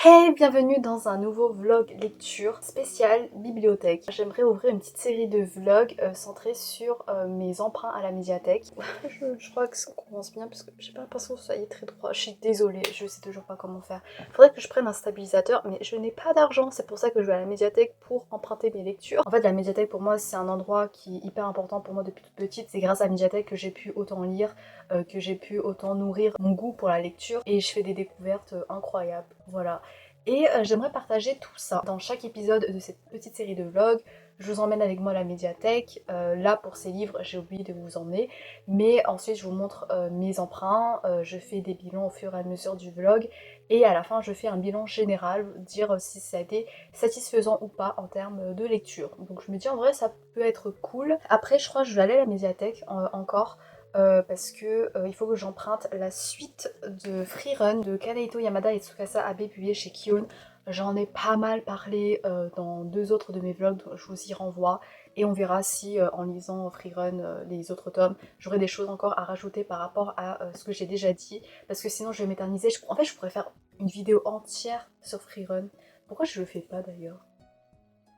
Hey, bienvenue dans un nouveau vlog lecture spécial bibliothèque. J'aimerais ouvrir une petite série de vlogs centrés sur mes emprunts à la médiathèque. je crois que ça commence bien parce que j'ai pas l'impression que ça y est très droit. Je suis désolée, je sais toujours pas comment faire. Faudrait que je prenne un stabilisateur, mais je n'ai pas d'argent. C'est pour ça que je vais à la médiathèque pour emprunter mes lectures. En fait, la médiathèque pour moi c'est un endroit qui est hyper important pour moi depuis toute petite. C'est grâce à la médiathèque que j'ai pu autant lire, que j'ai pu autant nourrir mon goût pour la lecture et je fais des découvertes incroyables. Voilà. Et j'aimerais partager tout ça dans chaque épisode de cette petite série de vlogs. Je vous emmène avec moi à la médiathèque. Là, pour ces livres, j'ai oublié de vous emmener. Mais ensuite, je vous montre mes emprunts. Je fais des bilans au fur et à mesure du vlog. Et à la fin, je fais un bilan général, dire si ça a été satisfaisant ou pas en termes de lecture. Donc je me dis, en vrai, ça peut être cool. Après, je crois que je vais aller à la médiathèque encore. Parce que il faut que j'emprunte la suite de Freerun de Kaneito Yamada et Tsukasa Abe publié chez Kion. J'en ai pas mal parlé dans deux autres de mes vlogs, donc je vous y renvoie et on verra si en lisant Freerun les autres tomes, j'aurai des choses encore à rajouter par rapport à ce que j'ai déjà dit, parce que sinon je vais m'éterniser. En fait, je pourrais faire une vidéo entière sur Freerun. Pourquoi je le fais pas d'ailleurs?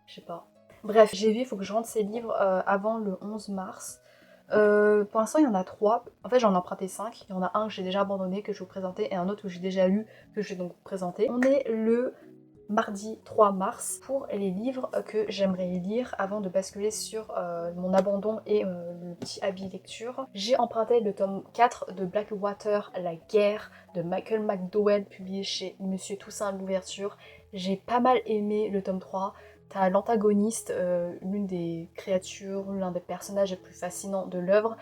Je sais pas. Bref, j'ai vu, il faut que je rentre ces livres avant le 11 mars. Pour l'instant, il y en a 3. En fait, j'en ai emprunté 5. Il y en a un que j'ai déjà abandonné, que je vais vous présenter, et un autre que j'ai déjà lu, que je vais donc vous présenter. On est le mardi 3 mars pour les livres que j'aimerais lire avant de basculer sur mon abandon et le petit habit lecture. J'ai emprunté le tome 4 de Blackwater, La guerre, de Michael McDowell, publié chez Monsieur Toussaint l'ouverture. J'ai pas mal aimé le tome 3. T'as l'antagoniste, l'une des créatures, l'un des personnages les plus fascinants de l'œuvre,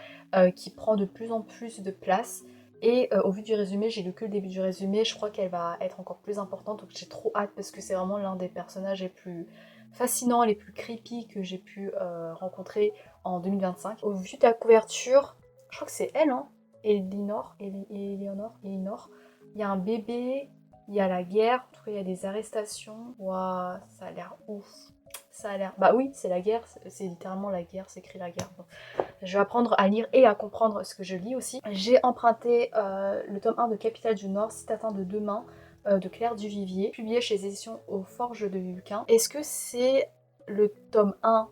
qui prend de plus en plus de place. Et au vu du résumé, j'ai lu que le début du résumé, je crois qu'elle va être encore plus importante, donc j'ai trop hâte parce que c'est vraiment l'un des personnages les plus fascinants, les plus creepy que j'ai pu rencontrer en 2025. Au vu de la couverture, je crois que c'est elle, hein, Elinor. Il y a un bébé, il y a la guerre, en tout cas il y a des arrestations. Waouh, ça a l'air ouf. Ça a l'air... Bah oui, c'est la guerre, c'est littéralement la guerre, c'est écrit la guerre. Bon. Je vais apprendre à lire et à comprendre ce que je lis aussi. J'ai emprunté le tome 1 de Capitale du Nord, Citadin de Demain, de Claire Duvivier, publié chez les éditions Aux Forges de Vulcain. Est-ce que c'est le tome 1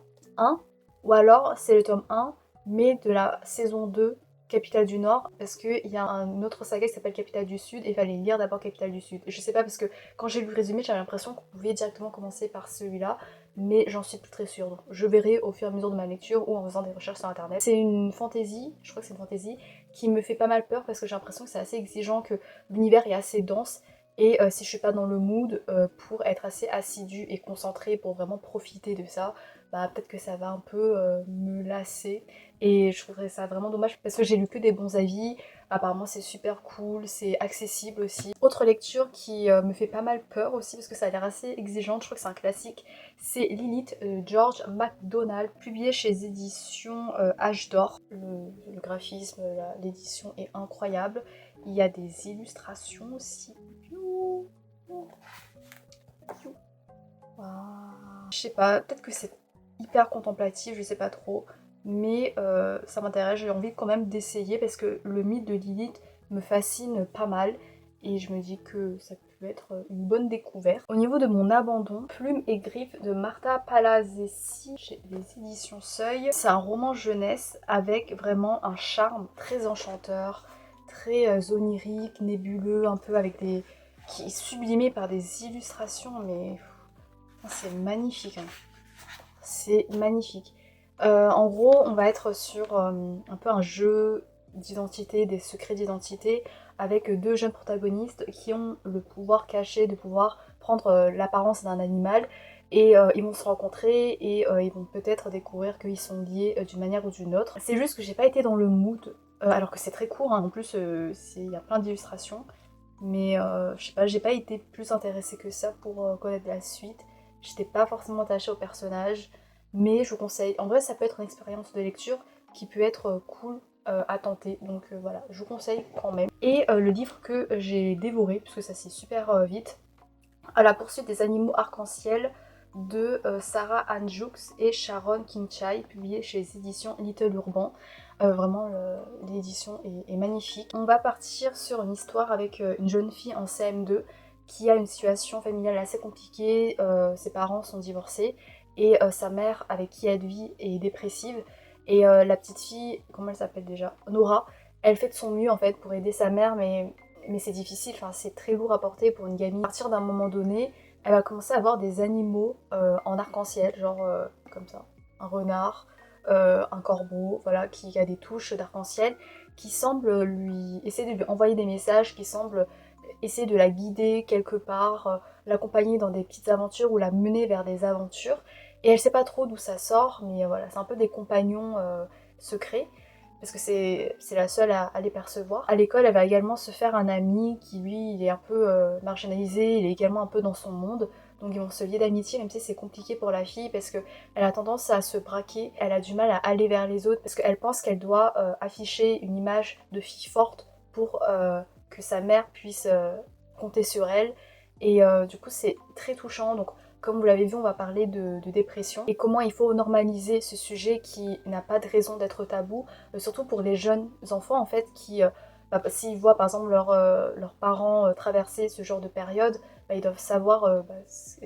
ou alors c'est le tome 1 mais de la saison 2 Capitale du Nord, parce qu'il y a un autre saga qui s'appelle Capitale du Sud et il fallait lire d'abord Capitale du Sud. Je sais pas, parce que quand j'ai lu le résumé, j'avais l'impression qu'on pouvait directement commencer par celui-là, mais j'en suis plus très sûre. Donc je verrai au fur et à mesure de ma lecture ou en faisant des recherches sur internet. C'est une fantaisie, je crois que c'est une fantaisie, qui me fait pas mal peur parce que j'ai l'impression que c'est assez exigeant, que l'univers est assez dense. Et si je suis pas dans le mood pour être assez assidue et concentrée pour vraiment profiter de ça, bah peut-être que ça va un peu me lasser. Et je trouverais ça vraiment dommage parce que j'ai lu que des bons avis. Apparemment c'est super cool, c'est accessible aussi. Autre lecture qui me fait pas mal peur aussi parce que ça a l'air assez exigeant, je crois que c'est un classique, c'est Lilith de George MacDonald, publié chez les éditions H d'Or. Le graphisme, l'édition est incroyable. Il y a des illustrations aussi. Je sais pas, peut-être que c'est hyper contemplatif, je sais pas trop, mais ça m'intéresse, j'ai envie quand même d'essayer parce que le mythe de Lilith me fascine pas mal et je me dis que ça peut être une bonne découverte. Au niveau de mon abandon, Plume et Griffes de Martha Palazesi chez les éditions Seuil, c'est un roman jeunesse avec vraiment un charme très enchanteur, très onirique, nébuleux, un peu avec des... qui est sublimé par des illustrations, mais c'est magnifique, hein. C'est magnifique. En gros, on va être sur un peu un jeu d'identité, des secrets d'identité, avec deux jeunes protagonistes qui ont le pouvoir caché de pouvoir prendre l'apparence d'un animal. Et ils vont se rencontrer et ils vont peut-être découvrir qu'ils sont liés d'une manière ou d'une autre. C'est juste que j'ai pas été dans le mood, alors que c'est très court, hein. En plus il y a plein d'illustrations. Mais je sais pas, j'ai pas été plus intéressée que ça pour connaître la suite. J'étais pas forcément attachée au personnage, mais je vous conseille. En vrai, ça peut être une expérience de lecture qui peut être cool à tenter. Donc voilà, je vous conseille quand même. Et le livre que j'ai dévoré, puisque ça c'est super vite, À la poursuite des animaux arc-en-ciel de Sarah Anne Joux et Sharon Kinchai, publié chez les éditions Little Urban. Vraiment, l'édition est magnifique. On va partir sur une histoire avec une jeune fille en CM2 qui a une situation familiale assez compliquée, ses parents sont divorcés et sa mère avec qui elle vit est dépressive et la petite fille, comment elle s'appelle déjà? Nora, elle fait de son mieux en fait pour aider sa mère mais c'est difficile, enfin, c'est très lourd à porter pour une gamine. À partir d'un moment donné, elle va commencer à avoir des animaux en arc-en-ciel, genre comme ça, un renard, un corbeau, voilà, qui a des touches d'arc-en-ciel, qui semblent lui essayer de lui envoyer des messages, qui semblent essayer de la guider quelque part, l'accompagner dans des petites aventures ou la mener vers des aventures. Et elle sait pas trop d'où ça sort, mais voilà, c'est un peu des compagnons secrets, parce que c'est la seule à les percevoir. À l'école, elle va également se faire un ami qui, lui, il est un peu marginalisé, il est également un peu dans son monde, donc ils vont se lier d'amitié, même si c'est compliqué pour la fille, parce que elle a tendance à se braquer, elle a du mal à aller vers les autres, parce qu'elle pense qu'elle doit afficher une image de fille forte pour que sa mère puisse compter sur elle. Et du coup, c'est très touchant. Donc, comme vous l'avez vu, on va parler de dépression et comment il faut normaliser ce sujet qui n'a pas de raison d'être tabou, surtout pour les jeunes enfants en fait qui, s'ils voient par exemple leurs parents traverser ce genre de période, ils doivent savoir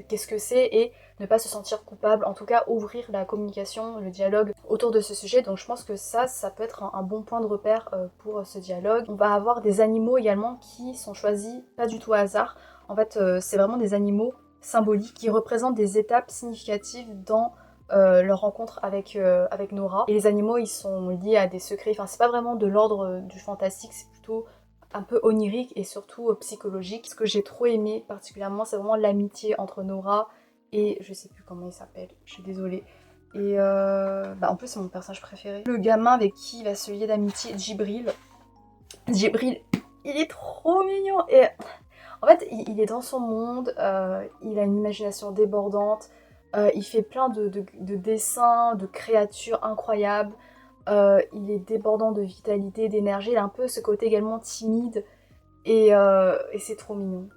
qu'est-ce que c'est et ne pas se sentir coupable, en tout cas ouvrir la communication, le dialogue autour de ce sujet. Donc je pense que ça peut être un bon point de repère pour ce dialogue. On va avoir des animaux également qui sont choisis pas du tout au hasard. En fait, c'est vraiment des animaux symboliques qui représentent des étapes significatives dans leur rencontre avec Nora. Et les animaux, ils sont liés à des secrets, enfin c'est pas vraiment de l'ordre du fantastique, c'est plutôt un peu onirique et surtout psychologique. Ce que j'ai trop aimé particulièrement, c'est vraiment l'amitié entre Nora et je sais plus comment il s'appelle, je suis désolée. Et en plus c'est mon personnage préféré. Le gamin avec qui il va se lier d'amitié, Djibril. Djibril, il est trop mignon et en fait, il est dans son monde, il a une imagination débordante, il fait plein de dessins, de créatures incroyables, il est débordant de vitalité, d'énergie, il a un peu ce côté également timide, et c'est trop mignon.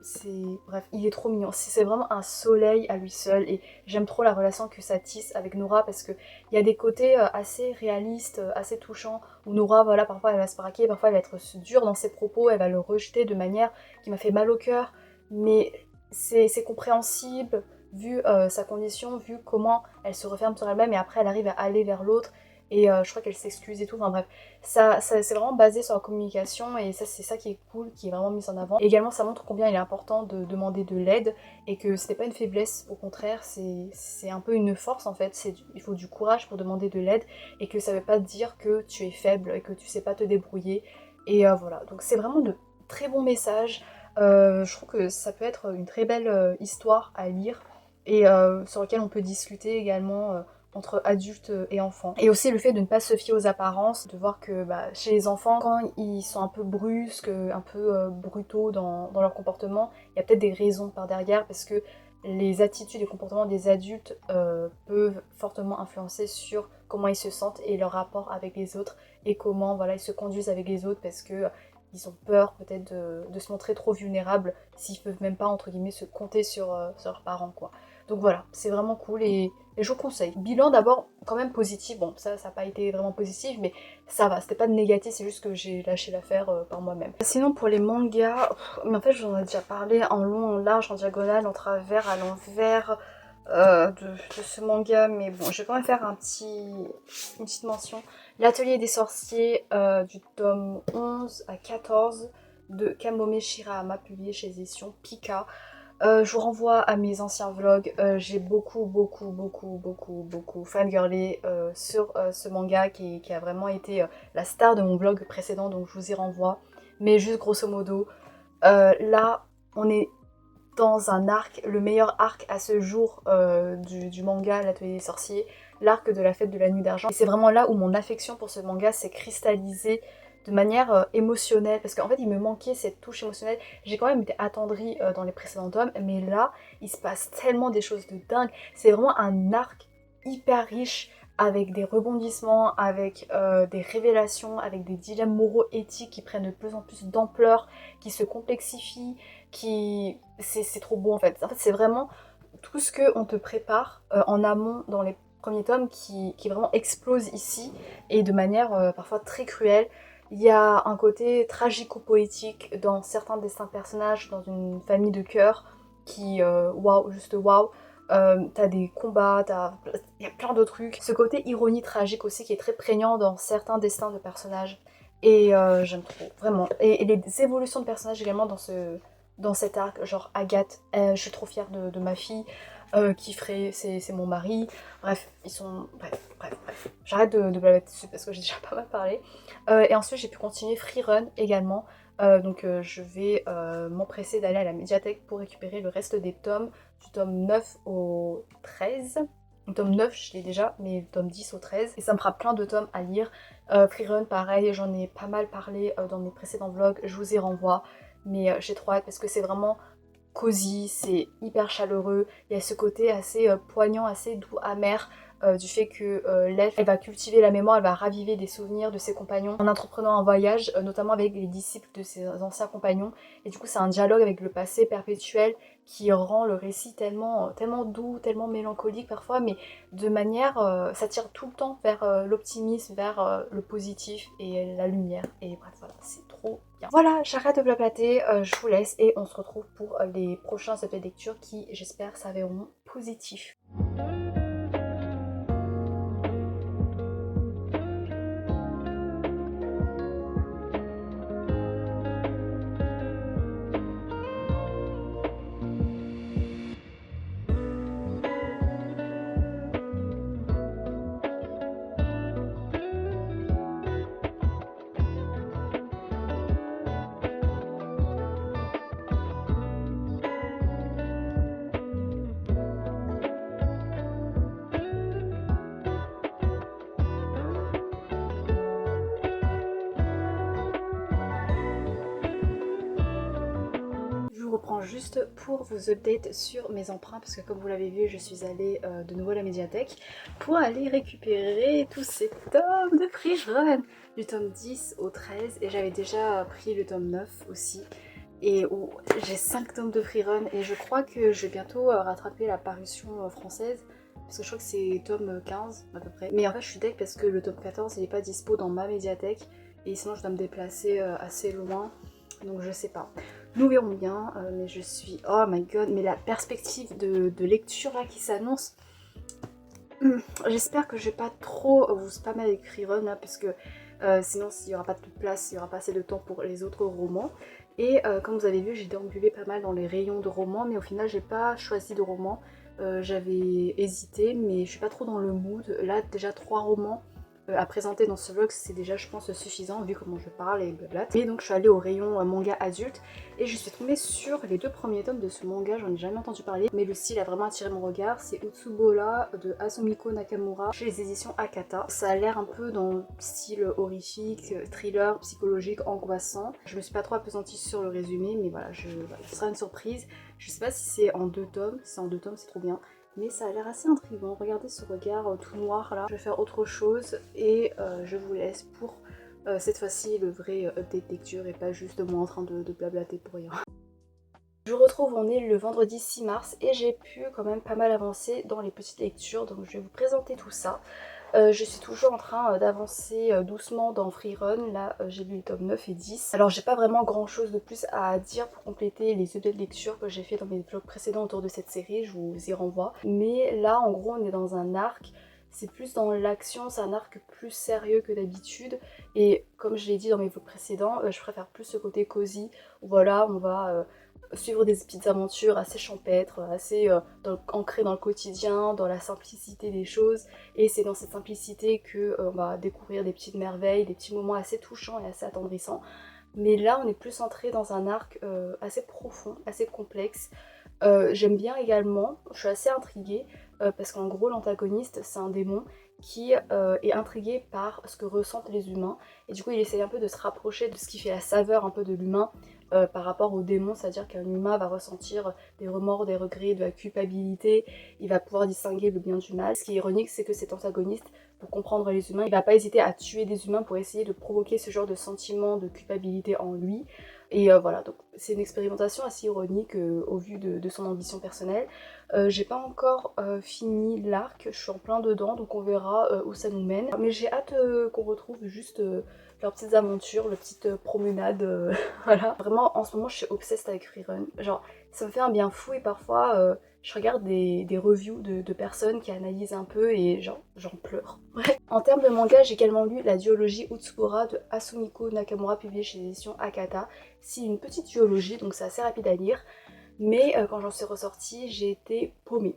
Bref, il est trop mignon. C'est vraiment un soleil à lui seul, et j'aime trop la relation que ça tisse avec Nora, parce qu'il y a des côtés assez réalistes, assez touchants, où Nora, voilà, parfois elle va se braquer, parfois elle va être dure dans ses propos, elle va le rejeter de manière qui m'a fait mal au cœur, mais c'est compréhensible, vu sa condition, vu comment elle se referme sur elle-même, et après elle arrive à aller vers l'autre, et je crois qu'elle s'excuse et tout, enfin bref. C'est vraiment basé sur la communication, et ça c'est ça qui est cool, qui est vraiment mis en avant. Et également ça montre combien il est important de demander de l'aide, et que c'était pas une faiblesse, au contraire c'est un peu une force en fait. Il faut du courage pour demander de l'aide, et que ça veut pas dire que tu es faible et que tu sais pas te débrouiller. Et voilà, donc c'est vraiment de très bons messages. Je trouve que ça peut être une très belle histoire à lire, et sur laquelle on peut discuter également entre adultes et enfants. Et aussi le fait de ne pas se fier aux apparences, de voir que chez les enfants, quand ils sont un peu brusques, un peu brutaux dans leur comportement, il y a peut-être des raisons par derrière, parce que les attitudes et comportements des adultes peuvent fortement influencer sur comment ils se sentent et leur rapport avec les autres, et comment voilà, ils se conduisent avec les autres, parce que ils ont peur peut-être de se montrer trop vulnérables s'ils peuvent même pas entre guillemets se compter sur leurs parents quoi. Donc voilà, c'est vraiment cool, et je vous conseille. Bilan d'abord quand même positif, bon ça n'a pas été vraiment positif, mais ça va, c'était pas de négatif, c'est juste que j'ai lâché l'affaire par moi-même. Sinon pour les mangas, mais en fait j'en ai déjà parlé en long, en large, en diagonale, en travers, à l'envers de ce manga, mais bon je vais quand même faire une petite mention. L'Atelier des sorciers du tome 11 à 14 de Kamome Shirahama, publié chez éditions Pika. Je vous renvoie à mes anciens vlogs, j'ai beaucoup fangirlé sur ce manga qui a vraiment été la star de mon vlog précédent, donc je vous y renvoie. Mais juste grosso modo, là on est dans un arc, le meilleur arc à ce jour du manga L'Atelier des sorciers, l'arc de la fête de la nuit d'argent. Et c'est vraiment là où mon affection pour ce manga s'est cristallisée de manière émotionnelle, parce qu'en fait il me manquait cette touche émotionnelle. J'ai quand même été attendrie dans les précédents tomes, mais là il se passe tellement des choses de dingue. C'est vraiment un arc hyper riche, avec des rebondissements, avec des révélations, avec des dilemmes moraux éthiques qui prennent de plus en plus d'ampleur, qui se complexifient, c'est trop beau en fait. En fait c'est vraiment tout ce qu'on te prépare en amont dans les premiers tomes qui vraiment explose ici, et de manière parfois très cruelle. Il y a un côté tragico-poétique dans certains destins de personnages, dans une famille de cœur qui, waouh, juste waouh. T'as des combats, il y a plein de trucs. Ce côté ironie tragique aussi qui est très prégnant dans certains destins de personnages. Et j'aime trop, vraiment. Et les évolutions de personnages également dans cet arc, genre Agathe, je suis trop fière de ma fille. Kifferé, c'est mon mari. Bref, ils sont... Bref. J'arrête de blablater dessus parce que j'ai déjà pas mal parlé. Et ensuite, j'ai pu continuer Freerun également. Donc je vais m'empresser d'aller à la médiathèque pour récupérer le reste des tomes, du tome 9 au 13. Le tome 9, je l'ai déjà, mais le tome 10 au 13. Et ça me fera plein de tomes à lire. Freerun, pareil, j'en ai pas mal parlé dans mes précédents vlogs, je vous y renvoie. Mais j'ai trop hâte parce que c'est vraiment cosy, c'est hyper chaleureux. Il y a ce côté assez poignant, assez doux, amer. Du fait que l'elfe, elle va cultiver la mémoire, elle va raviver des souvenirs de ses compagnons en entreprenant un voyage, notamment avec les disciples de ses anciens compagnons. Et du coup, c'est un dialogue avec le passé perpétuel qui rend le récit tellement doux, tellement mélancolique parfois, mais de manière, ça tire tout le temps vers l'optimisme, vers le positif et la lumière. Et bref, voilà, c'est trop bien. Voilà, j'arrête de blablater, je vous laisse et on se retrouve pour les prochains effets de lecture qui, j'espère, s'avéreront positifs. Je vous reprends juste pour vous update sur mes emprunts parce que comme vous l'avez vu, je suis allée de nouveau à la médiathèque pour aller récupérer tous ces tomes de Freerun du tome 10 au 13 et j'avais déjà pris le tome 9 aussi et j'ai 5 tomes de Freerun et je crois que je vais bientôt rattraper la parution française parce que je crois que c'est tome 15 à peu près. Mais en fait je suis deg parce que le tome 14 il n'est pas dispo dans ma médiathèque et sinon je dois me déplacer assez loin donc je sais pas. Nous verrons bien, mais je suis... Oh my god, mais la perspective de lecture là qui s'annonce... J'espère que je vais pas trop vous spammer avec Freerun là, parce que sinon s'il n'y aura pas de place, il n'y aura pas assez de temps pour les autres romans. Et comme vous avez vu, j'ai déambulé pas mal dans les rayons de romans, mais au final j'ai pas choisi de romans. J'avais hésité, mais je suis pas trop dans le mood. Là déjà 3 romans à présenter dans ce vlog, c'est déjà je pense suffisant vu comment je parle et blablabla. Et donc je suis allée au rayon manga adulte et je suis tombée sur les 2 premiers tomes de ce manga, j'en ai jamais entendu parler, mais le style a vraiment attiré mon regard. C'est Utsubola de Asumiko Nakamura chez les éditions Akata. Ça a l'air un peu dans le style horrifique, thriller, psychologique, angoissant. Je me suis pas trop appesantie sur le résumé, mais voilà, ce sera une surprise. Je sais pas si c'est en 2 tomes, si c'est en 2 tomes c'est trop bien. Mais ça a l'air assez intriguant, regardez ce regard tout noir là. Je vais faire autre chose et je vous laisse pour cette fois-ci le vrai update lecture et pas juste moi en train de blablater pour rien. Je vous retrouve, on est le vendredi 6 mars et j'ai pu quand même pas mal avancer dans les petites lectures, donc je vais vous présenter tout ça. Je suis toujours en train d'avancer doucement dans Freerun, là j'ai lu le tome 9 et 10. Alors j'ai pas vraiment grand chose de plus à dire pour compléter les updates de lecture que j'ai fait dans mes vlogs précédents autour de cette série, je vous y renvoie. Mais là en gros on est dans un arc, c'est plus dans l'action, c'est un arc plus sérieux que d'habitude. Et comme je l'ai dit dans mes vlogs précédents, je préfère plus ce côté cosy, où voilà on va... suivre des petites aventures assez champêtres, assez ancrées dans le quotidien, dans la simplicité des choses. Et c'est dans cette simplicité qu'on va découvrir des petites merveilles, des petits moments assez touchants et assez attendrissants. Mais là, on est plus centré dans un arc assez profond, assez complexe. J'aime bien également, je suis assez intriguée, parce qu'en gros, l'antagoniste, c'est un démon qui est intrigué par ce que ressentent les humains. Et du coup, il essaye un peu de se rapprocher de ce qui fait la saveur un peu de l'humain, par rapport au démon, c'est-à-dire qu'un humain va ressentir des remords, des regrets, de la culpabilité, il va pouvoir distinguer le bien du mal. Ce qui est ironique, c'est que cet antagoniste, pour comprendre les humains, il va pas hésiter à tuer des humains pour essayer de provoquer ce genre de sentiment de culpabilité en lui. Et voilà, donc c'est une expérimentation assez ironique au vu de son ambition personnelle. J'ai pas encore fini l'arc, je suis en plein dedans, donc on verra où ça nous mène. Mais j'ai hâte qu'on retrouve juste leurs petites aventures, leurs petites promenades, voilà. Vraiment, en ce moment, je suis obsessed avec Freerun. Genre, ça me fait un bien fou et parfois, je regarde des reviews de personnes qui analysent un peu et genre, j'en pleure. En termes de manga, j'ai également lu la duologie Utsubora de Asumiko Nakamura publiée chez l'édition Akata. C'est une petite duologie, donc c'est assez rapide à lire. Mais quand j'en suis ressortie, j'ai été paumée.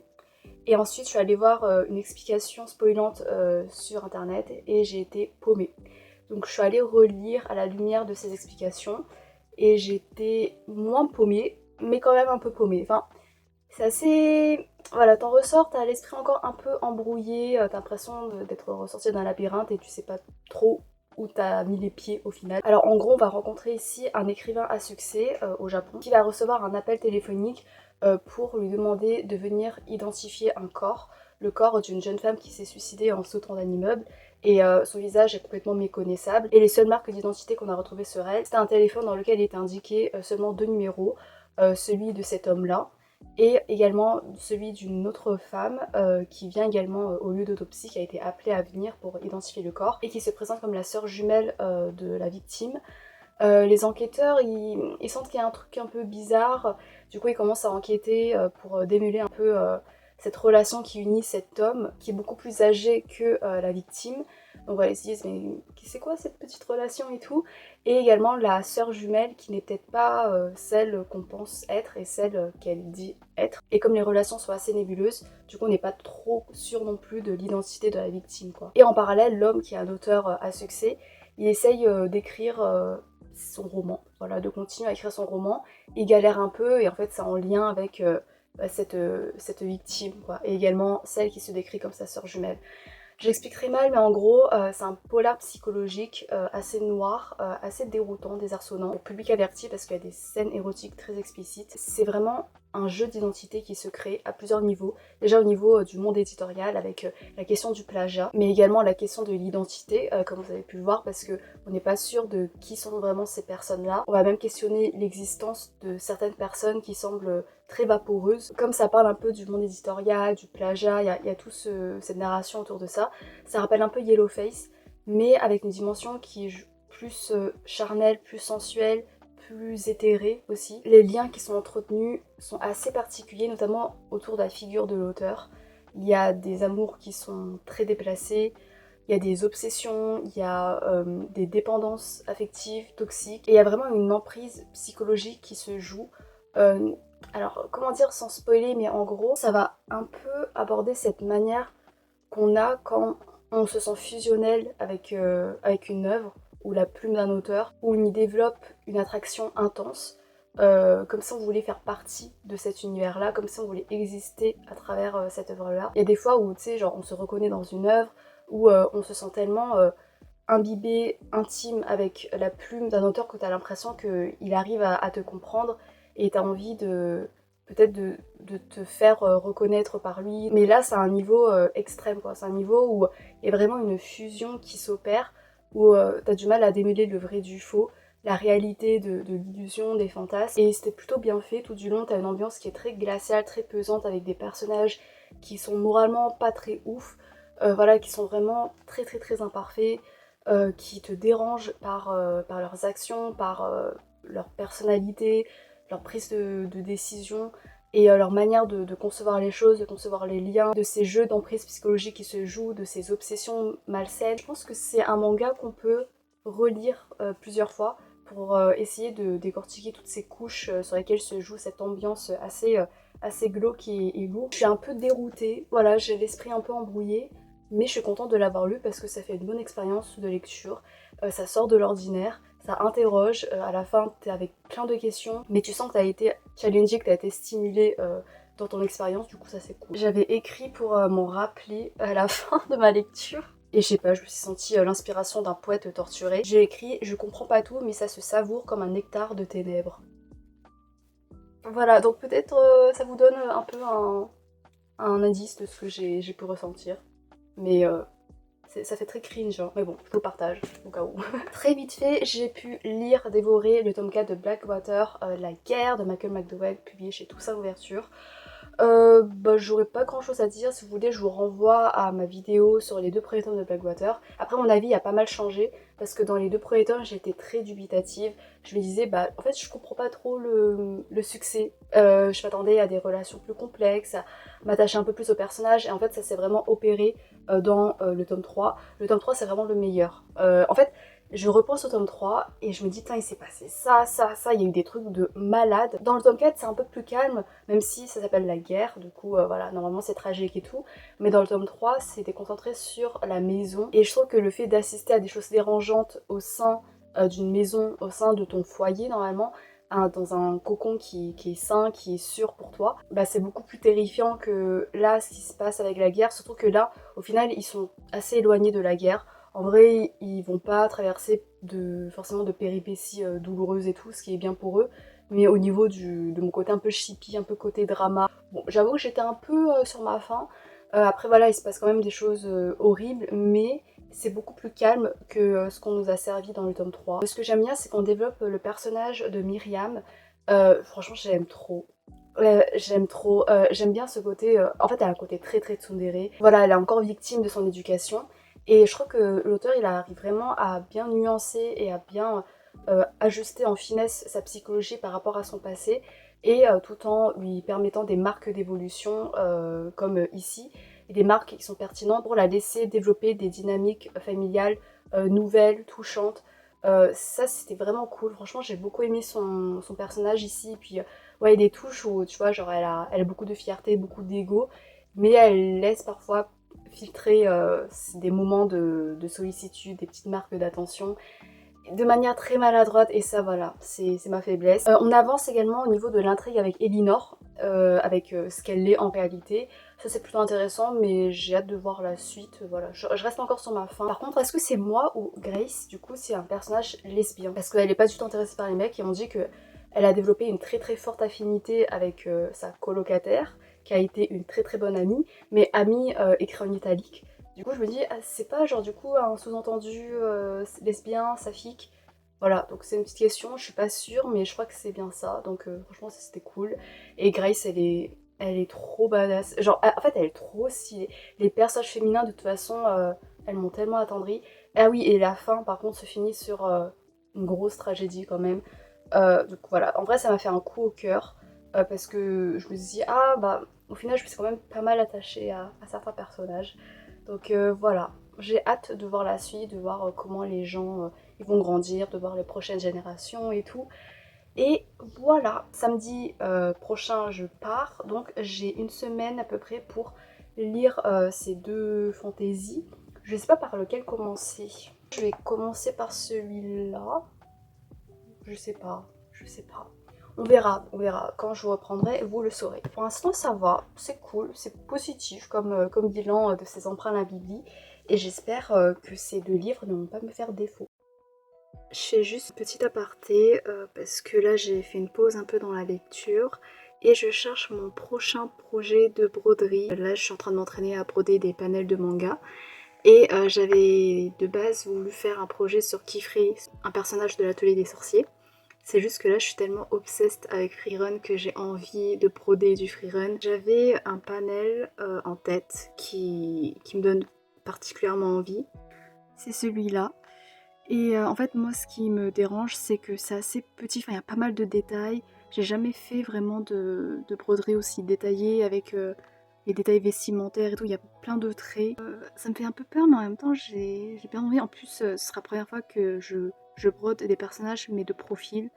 Et ensuite, je suis allée voir une explication spoilante sur internet et j'ai été paumée. Donc je suis allée relire à la lumière de ces explications et j'étais moins paumée, mais quand même un peu paumée. Enfin, c'est assez... Voilà, t'en ressors, t'as l'esprit encore un peu embrouillé, t'as l'impression d'être ressorti d'un labyrinthe et tu sais pas trop où t'as mis les pieds au final. Alors en gros, on va rencontrer ici un écrivain à succès au Japon qui va recevoir un appel téléphonique pour lui demander de venir identifier un corps, le corps d'une jeune femme qui s'est suicidée en sautant d'un immeuble. Et son visage est complètement méconnaissable. Et les seules marques d'identité qu'on a retrouvées sur elle, c'était un téléphone dans lequel il était indiqué seulement 2 numéros, celui de cet homme-là et également celui d'une autre femme qui vient également au lieu d'autopsie, qui a été appelée à venir pour identifier le corps et qui se présente comme la sœur jumelle de la victime. Les enquêteurs, ils sentent qu'il y a un truc un peu bizarre, du coup ils commencent à enquêter pour démêler un peu cette relation qui unit cet homme, qui est beaucoup plus âgé que la victime. Donc voilà, ils se disent mais c'est quoi cette petite relation et tout. Et également la sœur jumelle qui n'est peut-être pas celle qu'on pense être et celle qu'elle dit être. Et comme les relations sont assez nébuleuses, du coup on n'est pas trop sûr non plus de l'identité de la victime quoi. Et en parallèle, l'homme qui est un auteur à succès, il essaye d'écrire son roman, voilà, de continuer à écrire son roman. Il galère un peu et en fait c'est en lien avec cette victime quoi, et également celle qui se décrit comme sa sœur jumelle. J'explique très mal, mais en gros, c'est un polar psychologique assez noir, assez déroutant, désarçonnant, au public averti parce qu'il y a des scènes érotiques très explicites. C'est vraiment un jeu d'identité qui se crée à plusieurs niveaux. Déjà au niveau du monde éditorial avec la question du plagiat, mais également la question de l'identité, comme vous avez pu le voir, parce que on n'est pas sûr de qui sont vraiment ces personnes-là. On va même questionner l'existence de certaines personnes qui semblent très vaporeuse. Comme ça parle un peu du monde éditorial, du plagiat, il y a toute cette narration autour de ça. Ça rappelle un peu Yellowface, mais avec une dimension qui est plus charnelle, plus sensuelle, plus éthérée aussi. Les liens qui sont entretenus sont assez particuliers, notamment autour de la figure de l'auteur. Il y a des amours qui sont très déplacés, il y a des obsessions, il y a des dépendances affectives, toxiques, et il y a vraiment une emprise psychologique qui se joue. Alors, comment dire sans spoiler, mais en gros, ça va un peu aborder cette manière qu'on a quand on se sent fusionnel avec une œuvre ou la plume d'un auteur, où on y développe une attraction intense, comme si on voulait faire partie de cet univers-là, comme si on voulait exister à travers cette œuvre-là. Il y a des fois où, tu sais, genre on se reconnaît dans une œuvre, où on se sent tellement imbibé, intime avec la plume d'un auteur que tu as l'impression qu'il arrive à te comprendre et tu as envie de peut-être de te faire reconnaître par lui. Mais là, c'est un niveau extrême, quoi. C'est un niveau où il y a vraiment une fusion qui s'opère, où tu as du mal à démêler le vrai du faux, la réalité de l'illusion, des fantasmes. Et c'était plutôt bien fait tout du long. Tu as une ambiance qui est très glaciale, très pesante, avec des personnages qui sont moralement pas très ouf, voilà, qui sont vraiment très très très imparfaits, qui te dérangent par leurs actions, par leur personnalité, leur prise de décision et leur manière de concevoir les choses, de concevoir les liens, de ces jeux d'emprise psychologique qui se jouent, de ces obsessions malsaines. Je pense que c'est un manga qu'on peut relire plusieurs fois pour essayer de décortiquer toutes ces couches sur lesquelles se joue cette ambiance assez glauque et lourde. Je suis un peu déroutée, voilà, j'ai l'esprit un peu embrouillé, mais je suis contente de l'avoir lu parce que ça fait une bonne expérience de lecture, ça sort de l'ordinaire, ça interroge, à la fin t'es avec plein de questions, mais tu sens que t'as été challengé, que t'as été stimulé dans ton expérience, du coup ça c'est cool. J'avais écrit pour m'en rappeler à la fin de ma lecture, et je sais pas, je me suis sentie l'inspiration d'un poète torturé. J'ai écrit « Je comprends pas tout, mais ça se savoure comme un nectar de ténèbres ». Voilà, donc peut-être ça vous donne un peu un indice de ce que j'ai pu ressentir. Mais Ça fait très cringe, hein. Mais bon, je vous le partage au cas où. Très vite fait, j'ai pu lire, dévorer le tome 4 de Blackwater, La guerre de Michael McDowell, publié chez Toussaint Ouverture. J'aurais pas grand chose à dire. Si vous voulez, je vous renvoie à ma vidéo sur les deux premiers tomes de Blackwater. Après, mon avis a pas mal changé parce que dans les deux premiers tomes, j'étais très dubitative. Je me disais, en fait, je comprends pas trop le succès. Je m'attendais à des relations plus complexes, à m'attacher un peu plus au personnage. Et en fait, ça s'est vraiment opéré dans le tome 3. Le tome 3, c'est vraiment le meilleur. En fait, je repense au tome 3 et je me dis, il s'est passé ça, il y a eu des trucs de malade. Dans le tome 4, c'est un peu plus calme, même si ça s'appelle la guerre, du coup, voilà, normalement c'est tragique et tout. Mais dans le tome 3, c'était concentré sur la maison. Et je trouve que le fait d'assister à des choses dérangeantes au sein d'une maison, au sein de ton foyer, normalement, dans un cocon qui est sain, qui est sûr pour toi, c'est beaucoup plus terrifiant que là, ce qui se passe avec la guerre. Surtout que là, au final, ils sont assez éloignés de la guerre. En vrai, ils vont pas traverser forcément de péripéties douloureuses et tout, ce qui est bien pour eux. Mais au niveau de mon côté un peu chippy, un peu côté drama, bon, j'avoue que j'étais un peu sur ma faim. Après voilà, il se passe quand même des choses horribles, mais c'est beaucoup plus calme que ce qu'on nous a servi dans le tome 3. Ce que j'aime bien, c'est qu'on développe le personnage de Myriam. Franchement, j'aime trop. J'aime trop, j'aime bien ce côté, en fait elle a un côté très très tsundere. Voilà, elle est encore victime de son éducation. Et je trouve que l'auteur il arrive vraiment à bien nuancer et à bien ajuster en finesse sa psychologie par rapport à son passé et tout en lui permettant des marques d'évolution comme ici, et des marques qui sont pertinentes pour la laisser développer des dynamiques familiales nouvelles, touchantes. Ça c'était vraiment cool, franchement j'ai beaucoup aimé son personnage ici, et puis ouais, des touches où tu vois genre elle a beaucoup de fierté, beaucoup d'ego, mais elle laisse parfois filtrer des moments de sollicitude, des petites marques d'attention, de manière très maladroite, et ça voilà, c'est ma faiblesse. On avance également au niveau de l'intrigue avec Elinor, avec ce qu'elle est en réalité. Ça c'est plutôt intéressant, mais j'ai hâte de voir la suite, voilà. Je reste encore sur ma faim. Par contre, est-ce que c'est moi ou Grace, du coup, c'est un personnage lesbien? Parce qu'elle est pas du tout intéressée par les mecs, et on dit que elle a développé une très très forte affinité avec sa colocataire, qui a été une très très bonne amie, mais amie écrit en italique. Du coup, je me dis, c'est pas genre du coup un sous-entendu lesbien, saphique. Voilà, donc c'est une petite question, je suis pas sûre, mais je crois que c'est bien ça. Donc franchement, ça c'était cool. Et Grace, elle est trop badass. Genre, en fait, elle est trop stylée. Les personnages féminins, de toute façon, elles m'ont tellement attendrie. Ah oui, et la fin, par contre, se finit sur une grosse tragédie quand même. Donc voilà, en vrai, ça m'a fait un coup au cœur. Parce que je me suis dit, au final, je me suis quand même pas mal attachée à certains personnages. Donc voilà, j'ai hâte de voir la suite, de voir comment les gens ils vont grandir, de voir les prochaines générations et tout. Et voilà, samedi prochain je pars, donc j'ai une semaine à peu près pour lire ces deux fantaisies. Je sais pas par lequel commencer. Je vais commencer par celui-là. Je sais pas. On verra. Quand je reprendrai, vous le saurez. Pour l'instant, ça va, c'est cool, c'est positif comme bilan de ces emprunts à la Bibli. Et j'espère que ces deux livres ne vont pas me faire défaut. Je fais juste une petite aparté parce que là, j'ai fait une pause un peu dans la lecture. Et je cherche mon prochain projet de broderie. Là, je suis en train de m'entraîner à broder des panels de manga. Et j'avais de base voulu faire un projet sur Kifri, un personnage de l'atelier des sorciers. C'est juste que là, je suis tellement obsessed avec freerun que j'ai envie de broder du freerun. J'avais un panel en tête qui me donne particulièrement envie. C'est celui-là. Et en fait, moi, ce qui me dérange, c'est que c'est assez petit. Enfin, il y a pas mal de détails. J'ai jamais fait vraiment de broderie aussi détaillée avec les détails vestimentaires et tout. Il y a plein de traits. Ça me fait un peu peur, mais en même temps, j'ai bien envie. En plus, ce sera la première fois que je brode des personnages, mais de profil.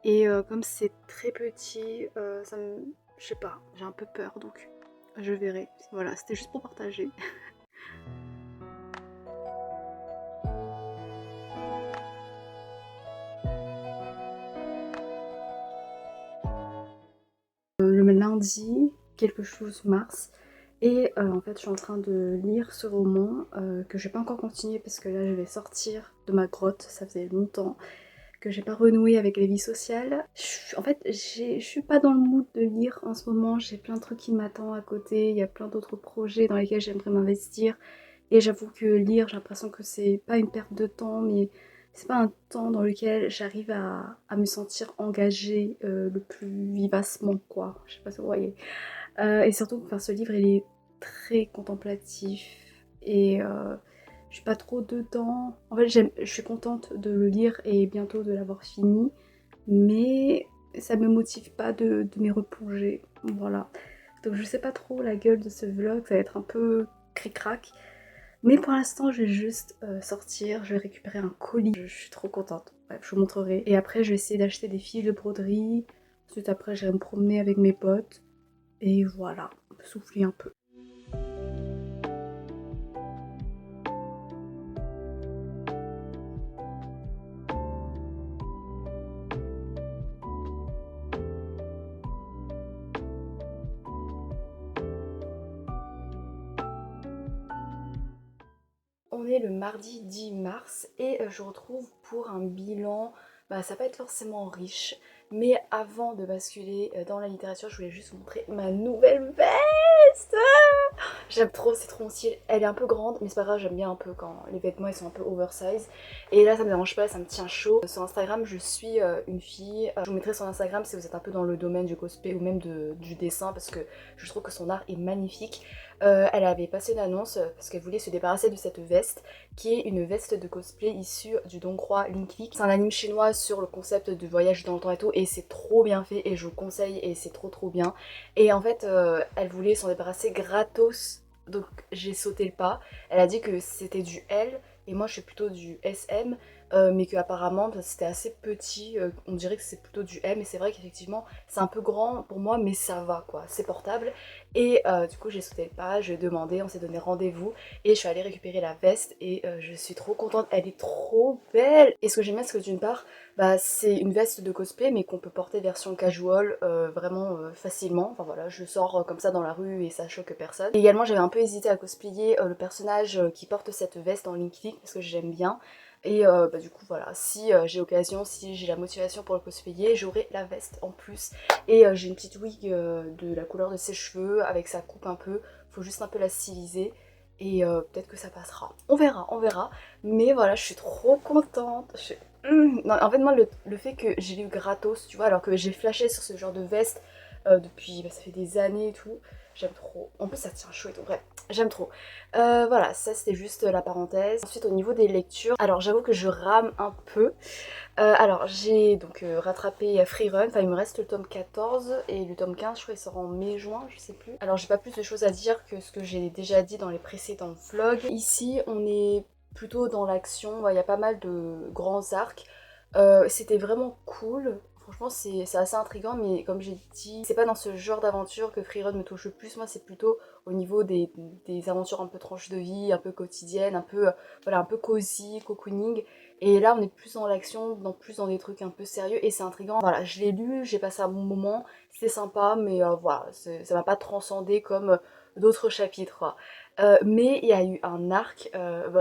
Et comme c'est très petit, je sais pas, j'ai un peu peur, donc je verrai. Voilà, c'était juste pour partager. Le lundi, quelque chose mars, et en fait je suis en train de lire ce roman que je vais pas encore continuer parce que là je vais sortir de ma grotte, ça faisait longtemps que j'ai pas renoué avec la vie sociale. En fait, je suis pas dans le mood de lire en ce moment, j'ai plein de trucs qui m'attendent à côté, il y a plein d'autres projets dans lesquels j'aimerais m'investir, Et j'avoue que lire, j'ai l'impression que c'est pas une perte de temps, mais c'est pas un temps dans lequel j'arrive à me sentir engagée le plus vivacement, quoi. Je sais pas si vous voyez. Et surtout, enfin, ce livre, il est très contemplatif et je suis pas trop dedans. En fait, je suis contente de le lire et bientôt de l'avoir fini, mais ça me motive pas de m'y replonger. Voilà. Donc je sais pas trop la gueule de ce vlog, ça va être un peu cric-crac. Mais pour l'instant, je vais juste sortir, je vais récupérer un colis. Je suis trop contente. Bref, je vous montrerai. Et après, je vais essayer d'acheter des fils de broderie. Ensuite, après, je vais me promener avec mes potes. Et voilà, souffler un peu. On est le mardi 10 mars et je retrouve pour un bilan, ça va pas être forcément riche, mais avant de basculer dans la littérature, je voulais juste vous montrer ma nouvelle veste. J'aime trop, c'est trop mon style. Elle est un peu grande, mais c'est pas grave, j'aime bien un peu quand les vêtements ils sont un peu oversize. Et là ça me dérange pas, ça me tient chaud. Sur Instagram, je suis une fille, je vous mettrai son Instagram si vous êtes un peu dans le domaine du cosplay ou même du dessin, parce que je trouve que son art est magnifique. Elle avait passé une annonce parce qu'elle voulait se débarrasser de cette veste, qui est une veste de cosplay issue du Donghua Linklick. C'est un anime chinois sur le concept de voyage dans le temps et tout, et c'est trop bien fait et je vous le conseille et c'est trop bien. Et en fait, elle voulait s'en débarrasser gratos, donc j'ai sauté le pas. Elle a dit que c'était du L et moi je suis plutôt du SM, mais que apparemment c'était assez petit, on dirait que c'est plutôt du M, et c'est vrai qu'effectivement c'est un peu grand pour moi, mais ça va quoi, c'est portable. Et du coup j'ai sauté le pas, j'ai demandé, on s'est donné rendez-vous et je suis allée récupérer la veste et je suis trop contente, elle est trop belle. Et ce que j'aime bien, c'est que d'une part, c'est une veste de cosplay mais qu'on peut porter version casual vraiment facilement. Enfin voilà, je sors comme ça dans la rue et ça choque personne. Et également j'avais un peu hésité à cosplayer le personnage qui porte cette veste en Link League parce que j'aime bien. Et du coup voilà, si j'ai l'occasion, si j'ai la motivation pour le cosplayer, j'aurai la veste en plus. Et j'ai une petite wig de la couleur de ses cheveux avec sa coupe un peu, faut juste un peu la styliser. Et peut-être que ça passera. On verra, on verra. Mais voilà, je suis trop contente. Non, en fait, moi, le fait que j'ai eu gratos, tu vois, alors que j'ai flashé sur ce genre de veste depuis, ça fait des années et tout, j'aime trop. En plus, ça tient chaud et tout. Bref, j'aime trop. Voilà, ça c'était juste la parenthèse. Ensuite, au niveau des lectures, alors j'avoue que je rame un peu. Alors, j'ai donc rattrapé Freerun, enfin il me reste le tome 14 et le tome 15, je crois qu'il sort en mai-juin, je sais plus. Alors, j'ai pas plus de choses à dire que ce que j'ai déjà dit dans les précédents vlogs. Ici, on est plutôt dans l'action, il y a pas mal de grands arcs. C'était vraiment cool. Franchement, c'est assez intriguant, mais comme j'ai dit, c'est pas dans ce genre d'aventure que Freerun me touche le plus. Moi, c'est plutôt au niveau des aventures un peu tranches de vie, un peu quotidiennes, un peu, voilà, un peu cosy, cocooning. Et là, on est plus dans l'action, plus dans des trucs un peu sérieux, et c'est intriguant. Voilà, je l'ai lu, j'ai passé un bon moment, c'était sympa, mais voilà, ça m'a pas transcendé comme d'autres chapitres, quoi. Mais il y a eu un arc,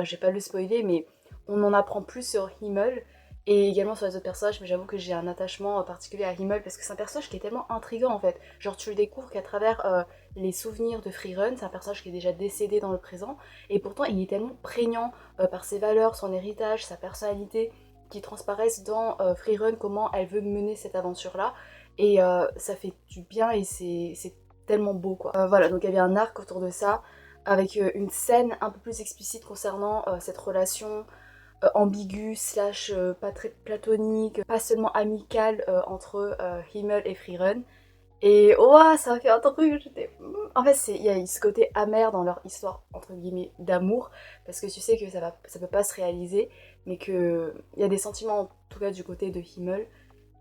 j'ai pas le spoiler, mais on en apprend plus sur Himmel et également sur les autres personnages, mais j'avoue que j'ai un attachement particulier à Himmel parce que c'est un personnage qui est tellement intriguant en fait. Genre tu le découvres qu'à travers les souvenirs de Freerun, c'est un personnage qui est déjà décédé dans le présent, et pourtant il est tellement prégnant par ses valeurs, son héritage, sa personnalité, qui transparaissent dans Freerun, comment elle veut mener cette aventure-là, et ça fait du bien et c'est tellement beau quoi. Voilà, donc il y avait un arc autour de ça, avec une scène un peu plus explicite concernant cette relation ambiguë slash pas très platonique, pas seulement amicale entre Himmel et Freerun. Et ouah, ça m'a fait un truc, j'étais... En fait, il y a ce côté amer dans leur histoire, entre guillemets, d'amour, parce que tu sais que ça peut pas se réaliser, mais qu'il y a des sentiments, en tout cas du côté de Himmel.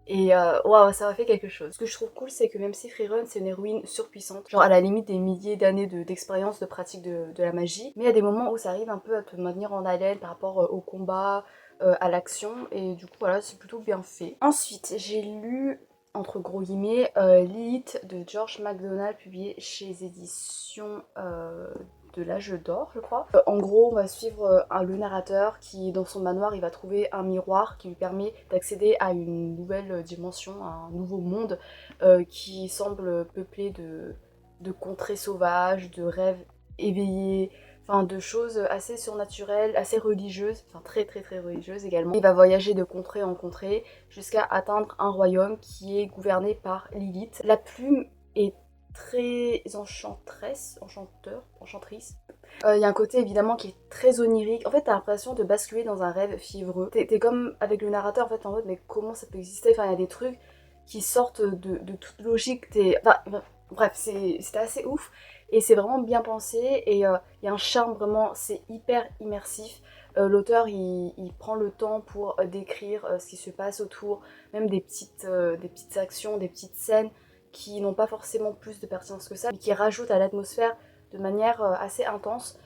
Et waouh, ça m'a fait quelque chose. Ce que je trouve cool, c'est que même si Freerun c'est une héroïne surpuissante, genre à la limite des milliers d'années d'expérience, de pratique de la magie, mais il y a des moments où ça arrive un peu à te maintenir en haleine par rapport au combat, à l'action, et du coup voilà, c'est plutôt bien fait. Ensuite, j'ai lu, entre gros guillemets, Lilith de George MacDonald, publié chez les éditions de l'âge d'or, je crois. En gros, on va suivre le narrateur qui, dans son manoir, il va trouver un miroir qui lui permet d'accéder à une nouvelle dimension, à un nouveau monde qui semble peuplé de contrées sauvages, de rêves éveillés, enfin de choses assez surnaturelles, assez religieuses, enfin très très très religieuses également. Il va voyager de contrée en contrée jusqu'à atteindre un royaume qui est gouverné par Lilith. La plume est très enchantrice. Il y a un côté évidemment qui est très onirique. En fait, t'as l'impression de basculer dans un rêve fiévreux. T'es comme avec le narrateur en fait en mode mais comment ça peut exister? Enfin, il y a des trucs qui sortent de toute logique. Enfin, bref, c'était assez ouf et c'est vraiment bien pensé et il y a un charme vraiment, c'est hyper immersif. L'auteur il prend le temps pour décrire ce qui se passe autour, même des petites actions, des petites scènes qui n'ont pas forcément plus de pertinence que ça, mais qui rajoutent à l'atmosphère de manière assez intense.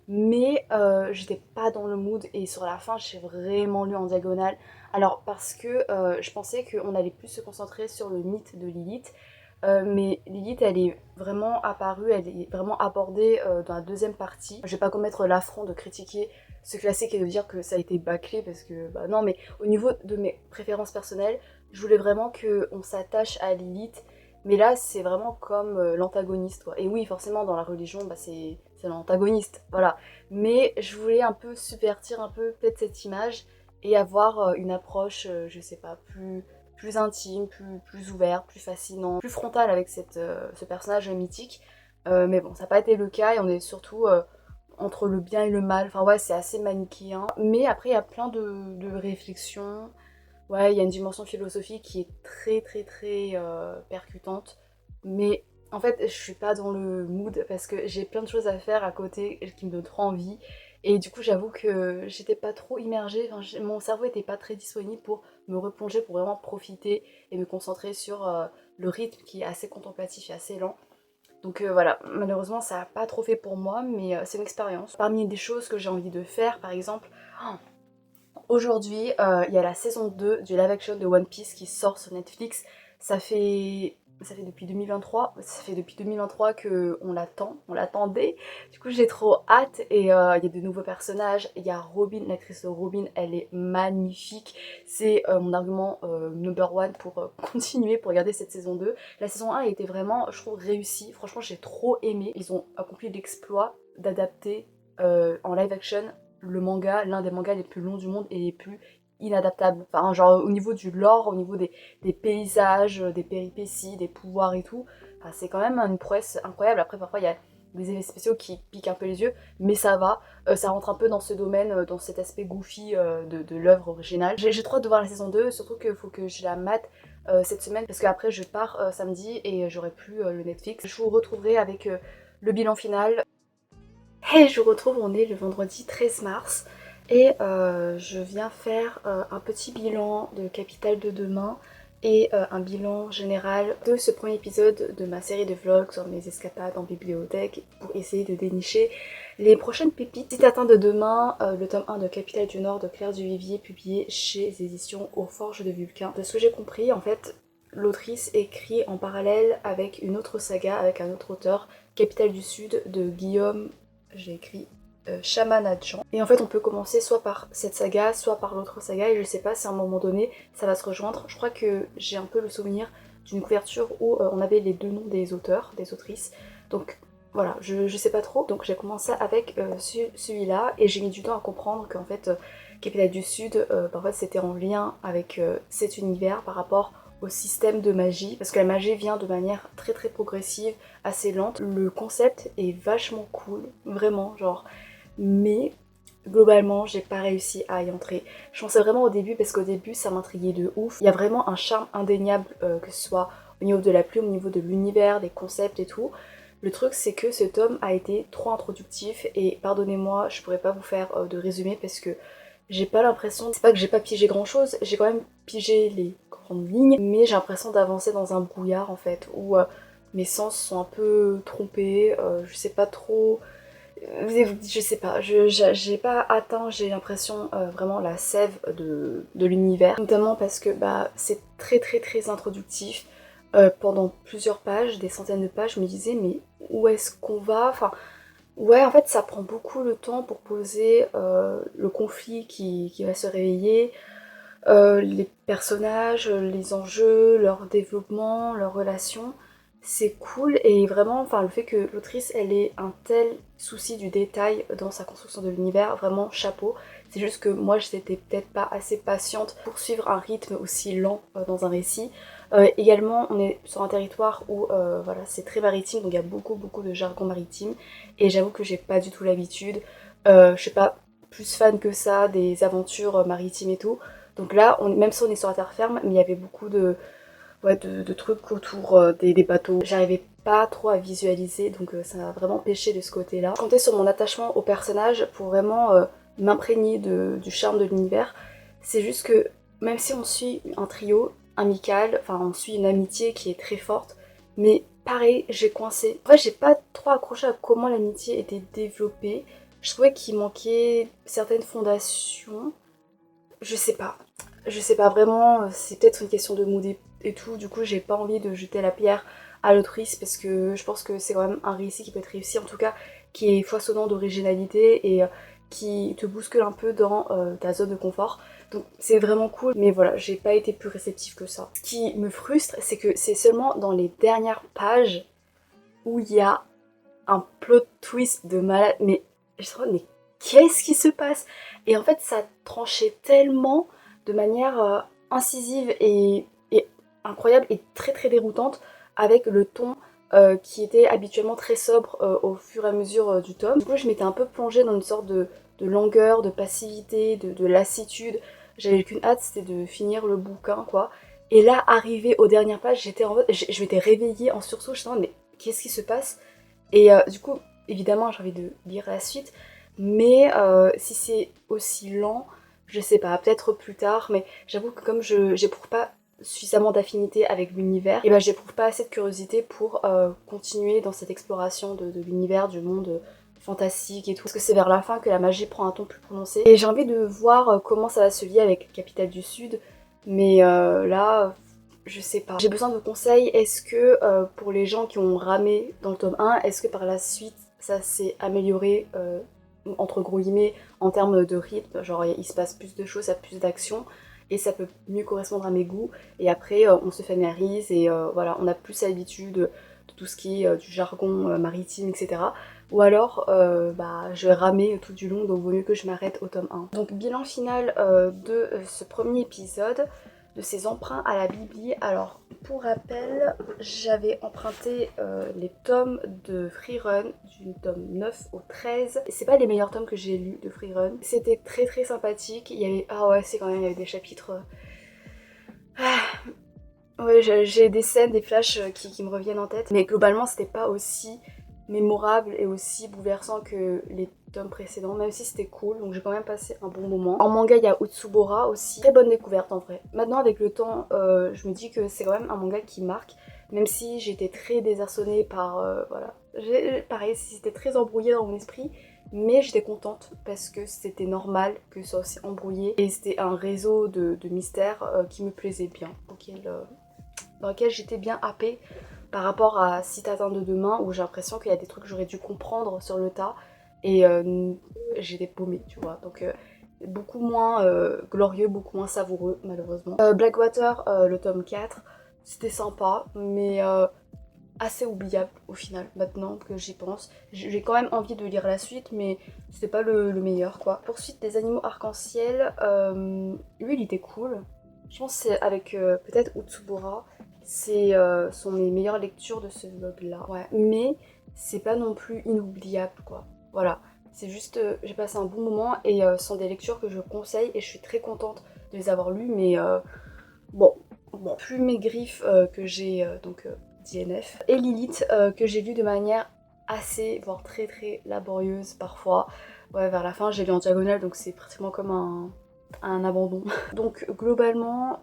Mais j'étais pas dans le mood et sur la fin j'ai vraiment lu en diagonale. Alors parce que je pensais qu'on allait plus se concentrer sur le mythe de Lilith, mais Lilith elle est vraiment apparue, elle est vraiment abordée dans la deuxième partie. Je vais pas commettre l'affront de critiquer ce classique et de dire que ça a été bâclé parce que bah non, mais au niveau de mes préférences personnelles, je voulais vraiment qu'on s'attache à Lilith. Mais là, c'est vraiment comme l'antagoniste, quoi. Et oui, forcément, dans la religion, bah, c'est l'antagoniste, voilà. Mais je voulais un peu subvertir un peu peut-être cette image et avoir une approche, je sais pas, plus intime, plus ouverte, plus fascinant, plus frontale avec ce personnage mythique. Mais bon, ça n'a pas été le cas et on est surtout entre le bien et le mal. Enfin ouais, c'est assez manichéen. Mais après, il y a plein de réflexions. Ouais, il y a une dimension philosophique qui est très très très percutante. Mais en fait, je suis pas dans le mood parce que j'ai plein de choses à faire à côté qui me donnent trop envie. Et du coup, j'avoue que j'étais pas trop immergée. Enfin, mon cerveau était pas très disponible pour me replonger, pour vraiment profiter et me concentrer sur le rythme qui est assez contemplatif et assez lent. Donc voilà, malheureusement, ça a pas trop fait pour moi, mais c'est une expérience. Parmi des choses que j'ai envie de faire, par exemple, aujourd'hui, il y a la saison 2 du live action de One Piece qui sort sur Netflix. Ça fait depuis 2023, ça fait depuis 2023 qu'on l'attend, on l'attendait. Du coup, j'ai trop hâte et il y a de nouveaux personnages. Il y a Robin, l'actrice Robin, elle est magnifique. C'est mon argument number one pour continuer, pour regarder cette saison 2. La saison 1 était vraiment, je trouve, réussie. Franchement, j'ai trop aimé. Ils ont accompli l'exploit d'adapter en live action le manga, l'un des mangas les plus longs du monde et les plus inadaptables. Enfin, genre au niveau du lore, au niveau des paysages, des péripéties, des pouvoirs et tout, enfin, c'est quand même une prouesse incroyable. Après, parfois, il y a des effets spéciaux qui piquent un peu les yeux, mais ça va. Ça rentre un peu dans ce domaine, dans cet aspect goofy de l'œuvre originale. J'ai trop hâte de voir la saison 2, surtout qu'il faut que je la mate cette semaine, parce qu'après je pars samedi et j'aurai plus le Netflix. Je vous retrouverai avec le bilan final. Et je vous retrouve, on est le vendredi 13 mars et je viens faire un petit bilan de Capitale de demain et un bilan général de ce premier épisode de ma série de vlogs sur mes escapades en bibliothèque pour essayer de dénicher les prochaines pépites. Petit atteint de demain, le tome 1 de Capitale du Nord de Claire Duvivier publié chez les éditions Aux Forges de Vulcain. De ce que j'ai compris, en fait, l'autrice écrit en parallèle avec une autre saga, avec un autre auteur, Capitale du Sud de Guillaume, j'ai écrit Shaman Adjan. Et en fait, on peut commencer soit par cette saga, soit par l'autre saga, et je sais pas si à un moment donné ça va se rejoindre. Je crois que j'ai un peu le souvenir d'une couverture où on avait les deux noms des auteurs, des autrices. Donc voilà, je sais pas trop. Donc j'ai commencé avec celui-là, et j'ai mis du temps à comprendre qu'en fait, Capitale du Sud, en fait, c'était en lien avec cet univers par rapport au système de magie, parce que la magie vient de manière très très progressive, assez lente. Le concept est vachement cool, vraiment, genre, mais globalement, j'ai pas réussi à y entrer. Je pensais vraiment au début, parce qu'au début, ça m'intriguait de ouf. Il y a vraiment un charme indéniable, que ce soit au niveau de la plume, au niveau de l'univers, des concepts et tout. Le truc, c'est que ce tome a été trop introductif, et pardonnez-moi, je pourrais pas vous faire de résumé, parce que j'ai pas l'impression, c'est pas que j'ai pas pigé grand chose, j'ai quand même pigé les grandes lignes, mais j'ai l'impression d'avancer dans un brouillard en fait, où mes sens sont un peu trompés, je sais pas trop, je sais pas, j'ai pas atteint, j'ai l'impression, vraiment la sève de l'univers, notamment parce que bah, c'est très très très introductif, pendant plusieurs pages, des centaines de pages, je me disais mais où est-ce qu'on va, enfin, ouais, en fait, ça prend beaucoup le temps pour poser le conflit qui va se réveiller, les personnages, les enjeux, leur développement, leurs relations. c'est cool et vraiment, enfin le fait que l'autrice elle ait un tel souci du détail dans sa construction de l'univers, vraiment chapeau. C'est juste que moi j'étais peut-être pas assez patiente pour suivre un rythme aussi lent dans un récit. Également on est sur un territoire où voilà, c'est très maritime, donc il y a beaucoup de jargon maritime et j'avoue que j'ai pas du tout l'habitude. Je suis pas plus fan que ça des aventures maritimes et tout. Donc là, même si on est sur la terre ferme, mais il y avait beaucoup de trucs autour des bateaux. J'arrivais pas trop à visualiser, donc ça a vraiment pêché de ce côté-là. Je comptais sur mon attachement au personnage pour vraiment m'imprégner du charme de l'univers. C'est juste que même si on suit un trio amical, enfin on suit une amitié qui est très forte, mais pareil, j'ai coincé. En vrai, j'ai pas trop accroché à comment l'amitié était développée. Je trouvais qu'il manquait certaines fondations. Je sais pas. Je sais pas vraiment, c'est peut-être une question de mood et tout, du coup j'ai pas envie de jeter la pierre à l'autrice parce que je pense que c'est quand même un récit qui peut être réussi, en tout cas qui est foisonnant d'originalité et qui te bouscule un peu dans ta zone de confort. Donc c'est vraiment cool, mais voilà, j'ai pas été plus réceptive que ça. Ce qui me frustre, c'est que c'est seulement dans les dernières pages où il y a un plot twist de malade, mais je me dis, mais qu'est-ce qui se passe? Et en fait, ça tranchait tellement de manière incisive et incroyable et très déroutante avec le ton qui était habituellement très sobre au fur et à mesure du tome. Du coup, je m'étais un peu plongée dans une sorte de langueur, de passivité, de lassitude. J'avais qu'une hâte, c'était de finir le bouquin, quoi. Et là, arrivé aux dernières pages, j'étais en mode, je m'étais réveillée en sursaut, je me disais, mais qu'est-ce qui se passe? Et du coup, évidemment, j'ai envie de lire la suite, mais si c'est aussi lent, je sais pas, peut-être plus tard, mais j'avoue que comme je j'éprouve pas suffisamment d'affinité avec l'univers, et ben j'éprouve pas assez de curiosité pour continuer dans cette exploration de l'univers, du monde fantastique et tout. Parce que c'est vers la fin que la magie prend un ton plus prononcé. Et j'ai envie de voir comment ça va se lier avec Capitale du Sud, mais là, je sais pas. J'ai besoin de conseils. Est-ce que pour les gens qui ont ramé dans le tome 1, est-ce que par la suite ça s'est amélioré entre gros guillemets en termes de rythme? Genre il se passe plus de choses, il y a plus d'action et ça peut mieux correspondre à mes goûts. Et après on se familiarise et voilà, on a plus l'habitude de tout ce qui est du jargon maritime, etc. Ou alors bah, je vais ramer tout du long, donc vaut mieux que je m'arrête au tome 1. Donc bilan final de ce premier épisode, de ces emprunts à la Bibli. Alors pour rappel, j'avais emprunté les tomes de Freerun du tome 9 au 13. C'est pas les meilleurs tomes que j'ai lus de Freerun. C'était très sympathique. Il y avait... Ah ouais, c'est quand même, il y avait des chapitres... Ouais, j'ai des scènes, des flashs qui me reviennent en tête. Mais globalement, c'était pas aussi mémorable et aussi bouleversant que les tomes précédents, même si c'était cool, donc j'ai quand même passé un bon moment. En manga, il y a Utsubora aussi, très bonne découverte en vrai. Maintenant, avec le temps, je me dis que c'est quand même un manga qui marque, même si j'étais très désarçonnée par... voilà. Pareil, c'était très embrouillé dans mon esprit, mais j'étais contente parce que c'était normal que ça soit aussi embrouillé, et c'était un réseau de mystères qui me plaisait bien, dans lequel j'étais bien happée par rapport à Si t'atteins de demain, où j'ai l'impression qu'il y a des trucs que j'aurais dû comprendre sur le tas et j'étais paumée, tu vois. Donc beaucoup moins glorieux, beaucoup moins savoureux malheureusement. Blackwater, le tome 4, c'était sympa, mais assez oubliable au final, maintenant que j'y pense. J'ai quand même envie de lire la suite, mais c'était pas le meilleur quoi. Poursuite des animaux arc-en-ciel, lui il était cool. Je pense que c'est avec peut-être Utsubora, c'est sont mes meilleures lectures de ce vlog là. Ouais. Mais c'est pas non plus inoubliable quoi. Voilà. C'est juste, j'ai passé un bon moment et ce sont des lectures que je conseille et je suis très contente de les avoir lues, mais bon, plus mes griffes que j'ai donc d'INF et Lilith que j'ai lu de manière assez, voire très laborieuse parfois. Ouais, vers la fin j'ai lu en diagonale, donc c'est pratiquement comme un abandon. Donc globalement,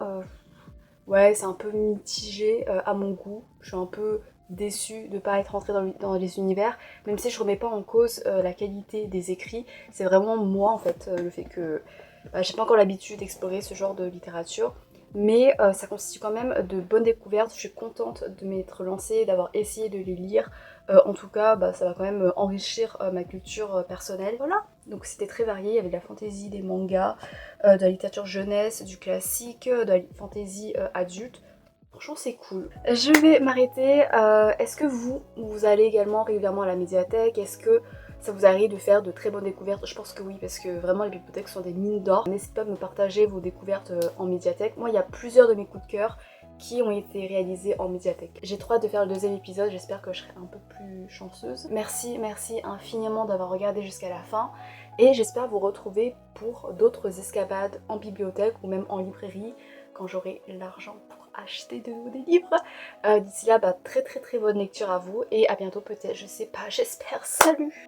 ouais, c'est un peu mitigé à mon goût. Je suis un peu déçue de ne pas être rentrée dans les univers, même si je remets pas en cause la qualité des écrits. C'est vraiment moi en fait, le fait que bah, j'ai pas encore l'habitude d'explorer ce genre de littérature. Mais ça constitue quand même de bonnes découvertes. Je suis contente de m'être lancée, d'avoir essayé de les lire. En tout cas, bah, ça va quand même enrichir ma culture personnelle. Voilà, donc c'était très varié. Il y avait de la fantaisie, des mangas, de la littérature jeunesse, du classique, de la fantaisie adulte. Franchement c'est cool. Je vais m'arrêter. Est-ce que vous allez également régulièrement à la médiathèque? Est-ce que ça vous arrive de faire de très bonnes découvertes? Je pense que oui, parce que vraiment les bibliothèques sont des mines d'or. N'hésitez pas à me partager vos découvertes en médiathèque. Moi il y a plusieurs de mes coups de cœur qui ont été réalisés en médiathèque. J'ai trop hâte de faire le deuxième épisode, j'espère que je serai un peu plus chanceuse. Merci infiniment d'avoir regardé jusqu'à la fin et j'espère vous retrouver pour d'autres escapades en bibliothèque ou même en librairie quand j'aurai l'argent pour acheter de nouveau des livres. D'ici là, très bonne lecture à vous et à bientôt peut-être, je sais pas, j'espère. Salut!